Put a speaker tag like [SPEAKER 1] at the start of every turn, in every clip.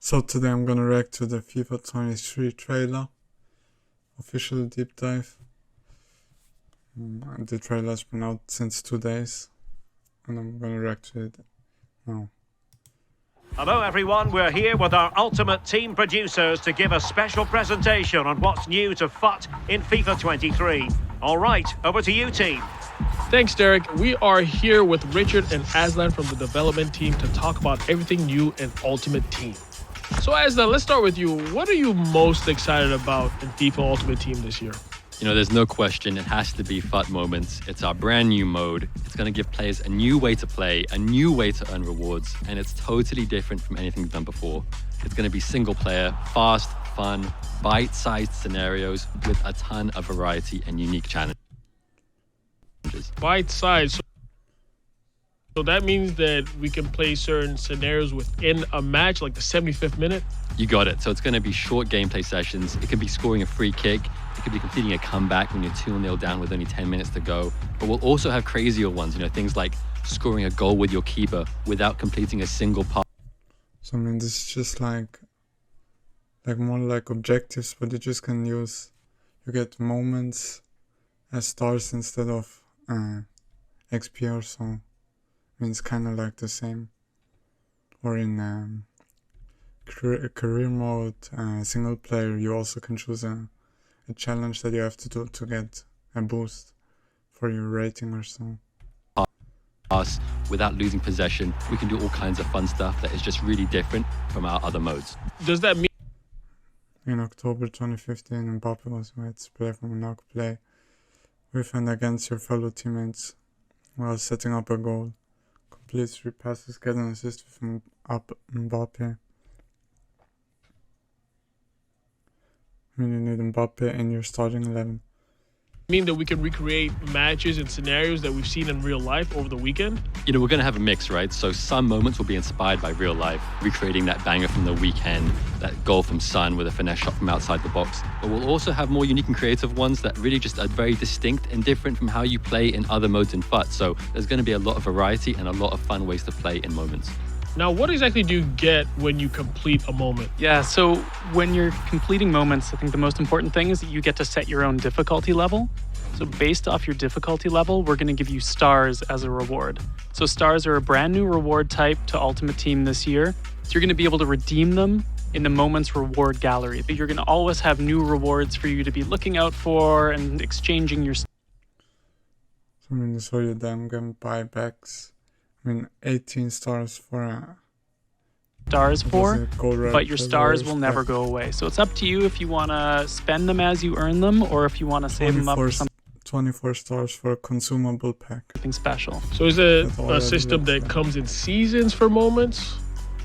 [SPEAKER 1] So today I'm gonna react to the FIFA 23 trailer, official deep dive. The trailer's been out since 2 days, and I'm gonna react to it now.
[SPEAKER 2] Hello everyone, we're here with our Ultimate Team producers to give a special presentation on what's new to FUT in FIFA 23. Alright, over to you team.
[SPEAKER 3] Thanks, Derek. We are here with Richard and Aslan from the development team to talk about everything new in Ultimate Team. So Aslan, let's start with you. What are you most excited about in FIFA Ultimate Team this year?
[SPEAKER 4] You know, there's no question, it has to be FUT Moments. It's our brand new mode. It's going to give players a new way to play, a new way to earn rewards, and it's totally different from anything we've done before. It's going to be single player, fast, fun, bite-sized scenarios with a ton of variety and unique challenges.
[SPEAKER 3] Bite-sized. So that means that we can play certain scenarios within a match, like the 75th minute?
[SPEAKER 4] You got it. So it's going to be short gameplay sessions. It could be scoring a free kick. It could be completing a comeback when you're 2-0 down with only 10 minutes to go. But we'll also have crazier ones, you know, things like scoring a goal with your keeper without completing a single pass.
[SPEAKER 1] So I mean, this is just like more like objectives, but you just can use, you get moments as stars instead of XP or so. I mean, it's kind of like the same. Or in career mode, single player, you also can choose a challenge that you have to do to get a boost for your rating or so.
[SPEAKER 4] Us without losing possession. We can do all kinds of fun stuff that is just really different from our other modes.
[SPEAKER 3] Does that mean
[SPEAKER 1] in October 2015, Mbappe was made to play from a knock play with and against your fellow teammates while setting up a goal? Complete 3 passes, get an assist from Mbappe. I mean, you need Mbappe in your starting 11.
[SPEAKER 3] mean that we can recreate matches and scenarios that we've seen in real life over the weekend?
[SPEAKER 4] You know, we're going to have a mix, right? So some moments will be inspired by real life, recreating that banger from the weekend, that goal from Son with a finesse shot from outside the box. But we'll also have more unique and creative ones that really just are very distinct and different from how you play in other modes in FUT. So there's going to be a lot of variety and a lot of fun ways to play in moments.
[SPEAKER 3] Now, what exactly do you get when you complete a moment?
[SPEAKER 5] Yeah, so when you're completing moments, I think the most important thing is that you get to set your own difficulty level. So based off your difficulty level, we're going to give you stars as a reward. So stars are a brand new reward type to Ultimate Team this year. So you're going to be able to redeem them in the Moments reward gallery. But you're going to always have new rewards for you to be looking out for and exchanging your stars.
[SPEAKER 1] So I mean, so you then can buy buybacks. I mean, 18 stars for
[SPEAKER 5] but your stars will never go away. So it's up to you if you want to spend them as you earn them or if you want to save them up for something
[SPEAKER 1] 24 stars for a consumable pack.
[SPEAKER 5] Special.
[SPEAKER 3] So is it a system that comes in seasons for moments?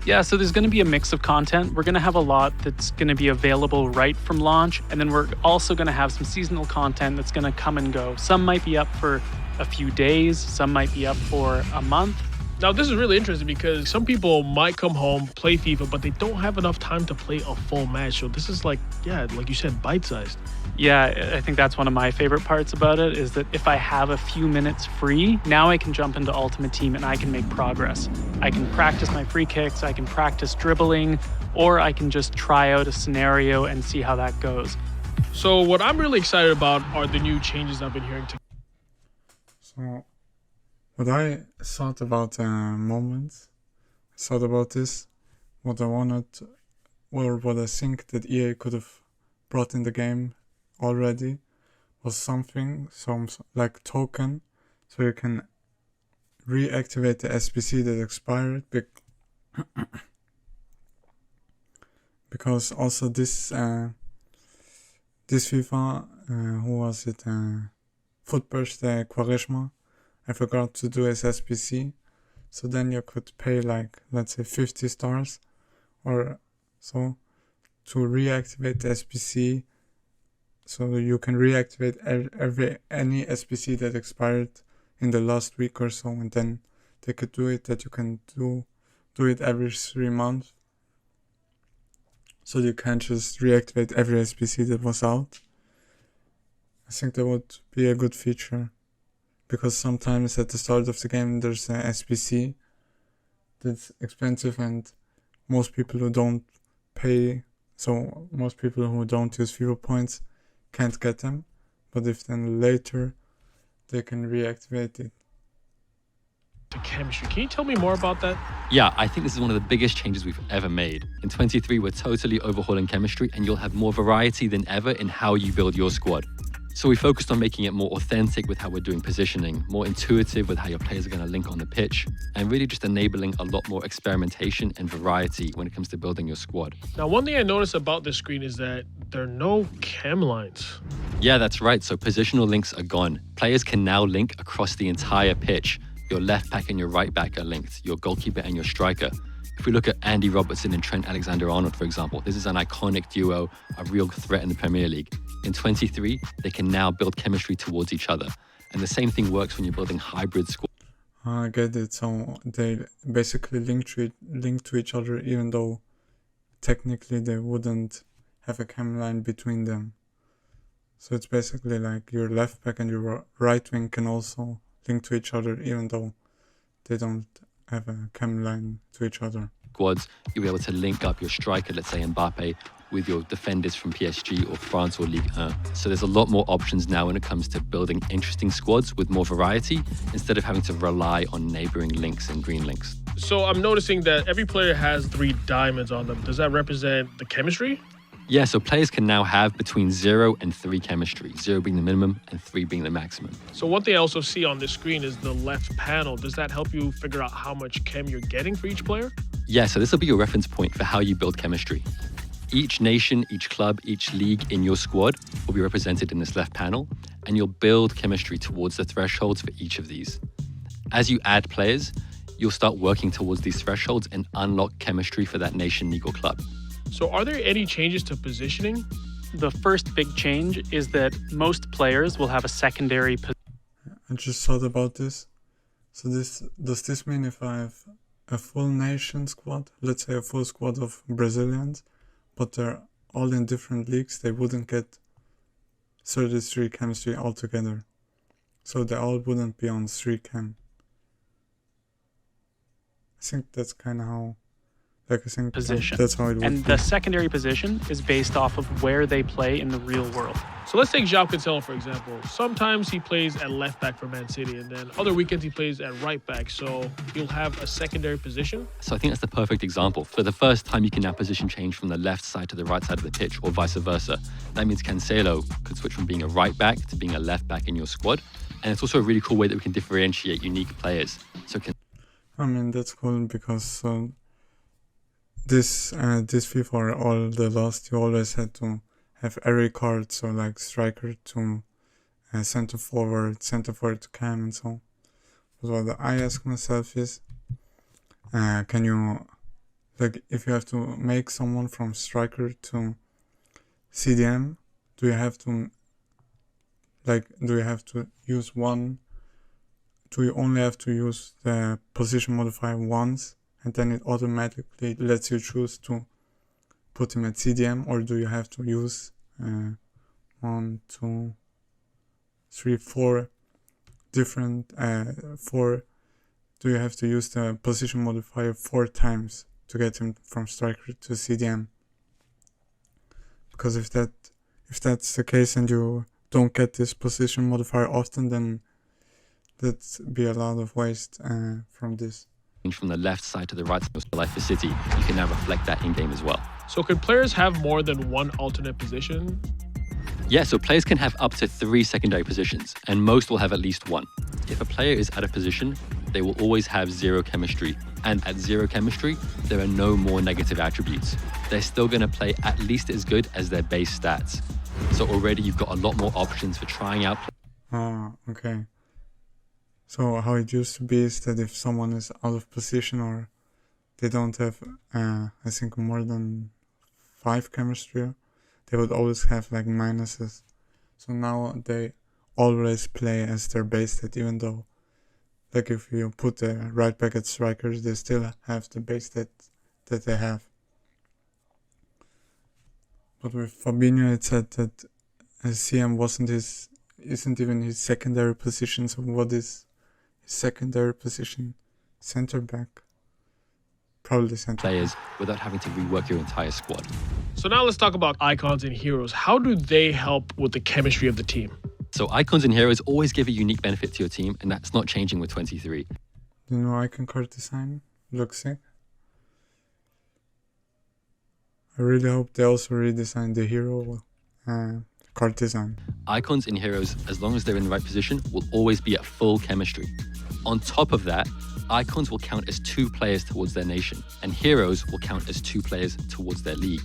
[SPEAKER 5] Yeah, so there's going to be a mix of content. We're going to have a lot that's going to be available right from launch, and then we're also going to have some seasonal content that's going to come and go. Some might be up for a few days, some might be up for a month.
[SPEAKER 3] Now, this is really interesting because some people might come home, play FIFA, but they don't have enough time to play a full match. So this is like, yeah, like you said, bite-sized.
[SPEAKER 5] Yeah, I think that's one of my favorite parts about it is that if I have a few minutes free, now I can jump into Ultimate Team and I can make progress. I can practice my free kicks, I can practice dribbling, or I can just try out a scenario and see how that goes.
[SPEAKER 3] So what I'm really excited about are the new changes I've been hearing.
[SPEAKER 1] So what I thought about moments, thought about this, what I wanted, or what I think that EA could have brought in the game already was something, some like token, so you can reactivate the SBC that expired, because also this FIFA, who was it, Footburst Quaresma, I forgot to do his SBC, so then you could pay like, let's say 50 stars or so to reactivate the SBC, so you can reactivate any SBC that expired in the last week or so, and then they could do it that you can do it every 3 months, so you can't just reactivate every SBC that was out. I think that would be a good feature, because sometimes at the start of the game there's an SBC that's expensive and most people who don't pay, so most people who don't use FIFA points can't get them, but if then later they can reactivate it.
[SPEAKER 3] To chemistry. Can you tell me more about that?
[SPEAKER 4] Yeah, I think this is one of the biggest changes we've ever made. In 23, we're totally overhauling chemistry, and you'll have more variety than ever in how you build your squad. So we focused on making it more authentic with how we're doing positioning, more intuitive with how your players are going to link on the pitch, and really just enabling a lot more experimentation and variety when it comes to building your squad.
[SPEAKER 3] Now, one thing I noticed about this screen is that there are no chem lines.
[SPEAKER 4] Yeah, that's right. So positional links are gone. Players can now link across the entire pitch. Your left back and your right back are linked, your goalkeeper and your striker. If we look at Andy Robertson and Trent Alexander-Arnold, for example, this is an iconic duo, a real threat in the Premier League. In 23, they can now build chemistry towards each other. And the same thing works when you're building hybrid squads.
[SPEAKER 1] I get it. So they basically link to each other, even though technically they wouldn't have a chem line between them. So it's basically like your left back and your right wing can also link to each other, even though they don't have a chem line to each other.
[SPEAKER 4] Squads, you'll be able to link up your striker, let's say Mbappe, with your defenders from PSG or France or Ligue 1. So there's a lot more options now when it comes to building interesting squads with more variety, instead of having to rely on neighboring links and green links.
[SPEAKER 3] So I'm noticing that every player has 3 diamonds on them. Does that represent the chemistry?
[SPEAKER 4] Yeah, so players can now have between 0 and 3 chemistry, 0 being the minimum and 3 being the maximum.
[SPEAKER 3] So one thing I also see on this screen is the left panel. Does that help you figure out how much chem you're getting for each player?
[SPEAKER 4] Yeah, so this will be your reference point for how you build chemistry. Each nation, each club, each league in your squad will be represented in this left panel, and you'll build chemistry towards the thresholds for each of these. As you add players, you'll start working towards these thresholds and unlock chemistry for that nation, league, or club.
[SPEAKER 3] So are there any changes to positioning?
[SPEAKER 5] The first big change is that most players will have a secondary
[SPEAKER 1] I just thought about this. So does this mean if I have a full nation squad, let's say a full squad of Brazilians, but they're all in different leagues, they wouldn't get 33 chemistry altogether. So they all wouldn't be on 3 chem. I think that's kind of how, like, I think
[SPEAKER 5] position.
[SPEAKER 1] that's how it would
[SPEAKER 5] And
[SPEAKER 1] be.
[SPEAKER 5] the secondary position is based off of where they play in the real world.
[SPEAKER 3] So let's take João Cancelo, for example. Sometimes he plays at left back for Man City, and then other weekends he plays at right back. So he'll have a secondary position.
[SPEAKER 4] So I think that's the perfect example. For the first time, you can now position change from the left side to the right side of the pitch, or vice versa. That means Cancelo could switch from being a right back to being a left back in your squad. And it's also a really cool way that we can differentiate unique players. So
[SPEAKER 1] I mean, that's cool because this FIFA or all the last, you always had to have every card, so like striker to center forward to cam and so on. But what I ask myself is, can you, like, if you have to make someone from striker to CDM, do you have to use one? Do you only have to use the position modifier once, and then it automatically lets you choose to put him at CDM, or do you have to use 1, 2, 3, 4 different 4? Do you have to use the position modifier 4 times to get him from striker to CDM? Because if that's the case and you don't get this position modifier often, then that'd be a lot of waste from this.
[SPEAKER 4] from the left side to the right side of life for City, you can now reflect that in-game as well.
[SPEAKER 3] So could players have more than one alternate position?
[SPEAKER 4] Yeah, so players can have up to 3 secondary positions, and most will have at least 1. If a player is at a position, they will always have 0 chemistry, and at 0 chemistry, there are no more negative attributes. They're still going to play at least as good as their base stats. So already you've got a lot more options for trying out.
[SPEAKER 1] Okay. So how it used to be is that if someone is out of position or they don't have, I think, more than 5 chemistry, they would always have like minuses. So now they always play as their base stat, even though, like, if you put the right back at strikers, they still have the base stat that they have. But with Fabinho, it said that CM isn't even his secondary position. So what is his secondary position? Center back. probably center.
[SPEAKER 4] players without having to rework your entire squad.
[SPEAKER 3] So now let's talk about icons and heroes. How do they help with the chemistry of the team?
[SPEAKER 4] So icons and heroes always give a unique benefit to your team, and that's not changing with 23.
[SPEAKER 1] The new icon card design looks sick. I really hope they also redesign the hero card design.
[SPEAKER 4] Icons and heroes, as long as they're in the right position, will always be at full chemistry. On top of that, icons will count as 2 players towards their nation, and heroes will count as 2 players towards their league.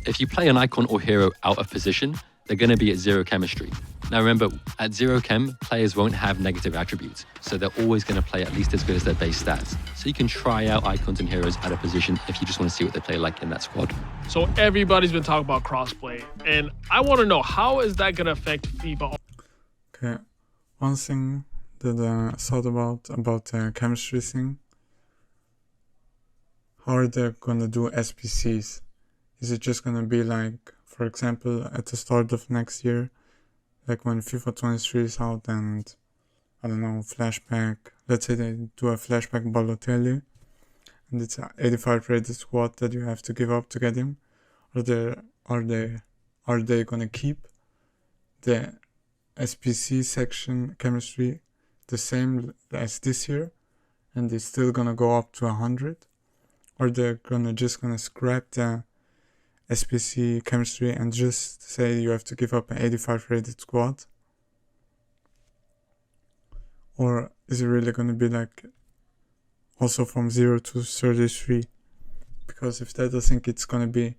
[SPEAKER 4] If you play an icon or hero out of position, they're going to be at 0 chemistry. Now remember, at 0 chem, players won't have negative attributes, so they're always going to play at least as good as their base stats. So you can try out icons and heroes out of position if you just want to see what they play like in that squad.
[SPEAKER 3] So everybody's been talking about crossplay, and I want to know, how is that going to affect FIFA?
[SPEAKER 1] Okay, one thing that I thought about the chemistry thing. How are they gonna do SPCs? Is it just gonna be like, for example, at the start of next year, like when FIFA 23 is out and, I don't know, flashback, let's say they do a flashback Balotelli, and it's an 85 rated squad that you have to give up to get him? Are they gonna keep the SPC section chemistry the same as this year, and it's still gonna go up to 100? Or they're just gonna scrap the SPC chemistry and just say you have to give up an 85 rated squad? Or is it really gonna be like also from 0 to 33? Because if that, I think it's gonna be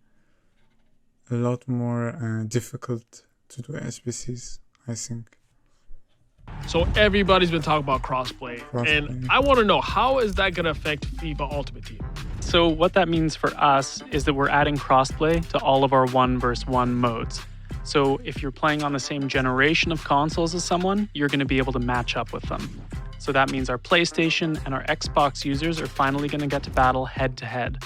[SPEAKER 1] a lot more difficult to do SPCs, I think.
[SPEAKER 3] So everybody's been talking about crossplay, and I want to know, how is that going to affect FIFA Ultimate Team?
[SPEAKER 5] So what that means for us is that we're adding crossplay to all of our 1 versus 1 modes. So if you're playing on the same generation of consoles as someone, you're going to be able to match up with them. So that means our PlayStation and our Xbox users are finally going to get to battle head to head.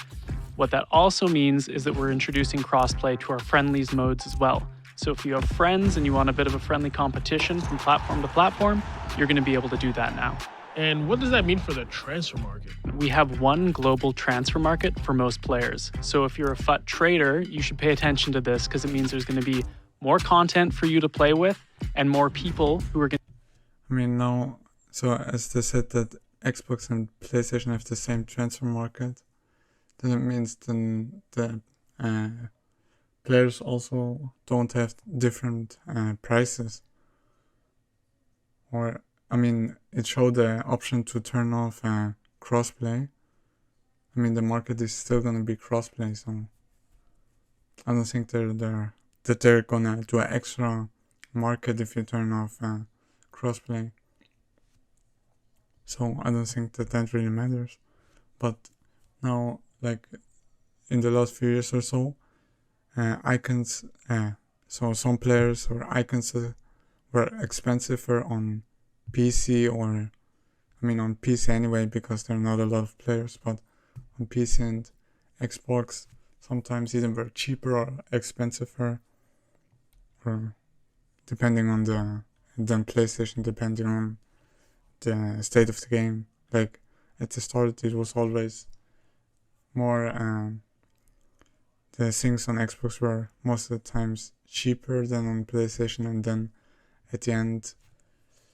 [SPEAKER 5] What that also means is that we're introducing crossplay to our friendlies modes as well. So if you have friends and you want a bit of a friendly competition from platform to platform, you're going to be able to do that now.
[SPEAKER 3] And what does that mean for the transfer market?
[SPEAKER 5] We have one global transfer market for most players. So if you're a FUT trader, you should pay attention to this because it means there's going to be more content for you to play with and more people who are going to...
[SPEAKER 1] I mean, now, so as they said that Xbox and PlayStation have the same transfer market, then it means then the players also don't have different prices. Or, I mean, it showed the option to turn off crossplay. I mean, the market is still gonna be crossplay, so I don't think they're gonna do an extra market if you turn off crossplay. So I don't think that really matters. But now, like in the last few years or so, icons, so some players or icons were expensive on PC, or I mean on PC anyway, because there are not a lot of players, but on PC and Xbox sometimes even were cheaper or expensive, or depending on than PlayStation, depending on the state of the game. Like at the start it was always more the things on Xbox were most of the times cheaper than on PlayStation, and then at the end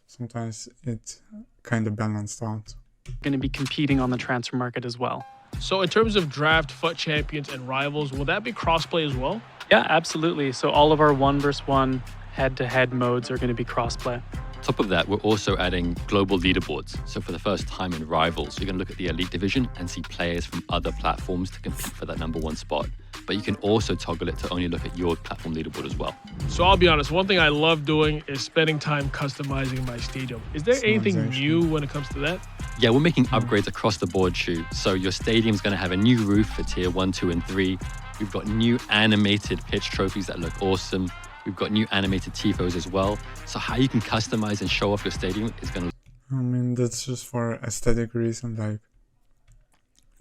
[SPEAKER 1] sometimes it kind of balanced out.
[SPEAKER 5] going to be competing on the transfer market as well.
[SPEAKER 3] So in terms of draft, FUT champions, and rivals, will that be crossplay as well?
[SPEAKER 5] Yeah, absolutely. So all of our 1 versus 1 head-to-head modes are going to be crossplay.
[SPEAKER 4] On top of that, we're also adding global leaderboards. So for the first time in Rivals, you're going to look at the Elite Division and see players from other platforms to compete for that #1 spot. But you can also toggle it to only look at your platform leaderboard as well.
[SPEAKER 3] So I'll be honest, one thing I love doing is spending time customizing my stadium. Is there anything new when it comes to that?
[SPEAKER 4] Yeah, we're making upgrades across the board, Shu. So your stadium's going to have a new roof for tier 1, 2, and 3. We've got new animated pitch trophies that look awesome. We've got new animated tifos as well. So how you can customize and show off your stadium is going to...
[SPEAKER 1] I mean, that's just for aesthetic reason. Like,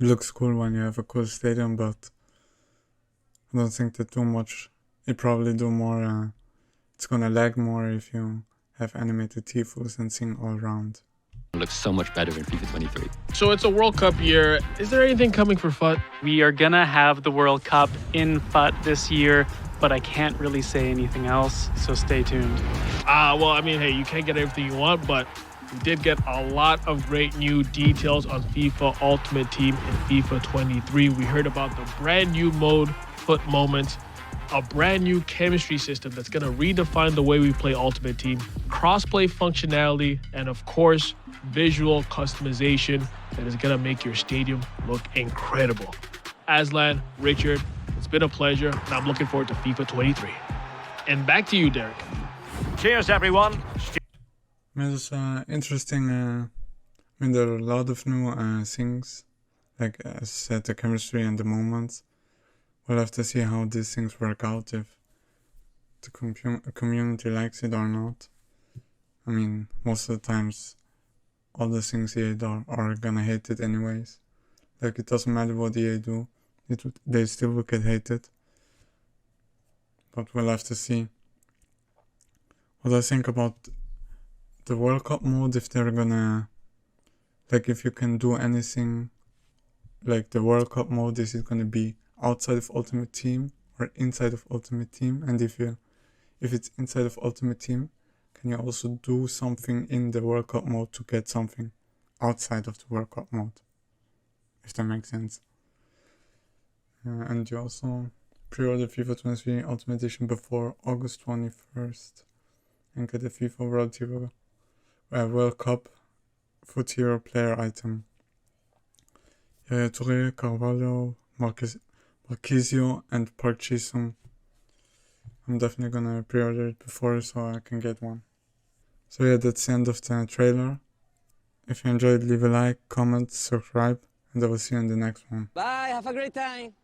[SPEAKER 1] it looks cool when you have a cool stadium, but I don't think that too much. It probably do more. It's gonna lag more if you have animated tifos and sing all around.
[SPEAKER 4] It looks so much better in FIFA 23.
[SPEAKER 3] So it's a World Cup year. Is there anything coming for FUT?
[SPEAKER 5] We are gonna have the World Cup in FUT this year, but I can't really say anything else, so stay tuned.
[SPEAKER 3] Well, I mean, hey, you can't get everything you want, but we did get a lot of great new details on FIFA Ultimate Team in FIFA 23. We heard about the brand new mode, FUT Moments, a brand new chemistry system that's going to redefine the way we play Ultimate Team, cross-play functionality, and of course, visual customization that is going to make your stadium look incredible. Aslan, Richard, it's been a pleasure, and I'm looking forward to FIFA 23. And back to you, Derek.
[SPEAKER 2] Cheers, everyone.
[SPEAKER 1] It's interesting. I mean, there are a lot of new things, like as I said, the chemistry and the moments. We'll have to see how these things work out, if the community likes it or not. I mean, most of the times, all the things EA do are gonna hate it anyways. Like, it doesn't matter what EA do, they still will get hated. But we'll have to see. What I think about the World Cup mode, if they're gonna, like, if you can do anything, like the World Cup mode, is it gonna be outside of Ultimate Team or inside of Ultimate Team? And if it's inside of Ultimate Team, can you also do something in the World Cup mode to get something outside of the World Cup mode? If that makes sense. And you also pre-order FIFA 23 Ultimate Edition before August 21st and get the FIFA World Cup FUT Hero player item. Yaya Touré, Carvalho, Marquisio, and Park Ji-sung. I'm definitely gonna pre-order it before so I can get one. So yeah, that's the end of the trailer. If you enjoyed, leave a like, comment, subscribe, and I will see you in the next one.
[SPEAKER 6] Bye, have a great time.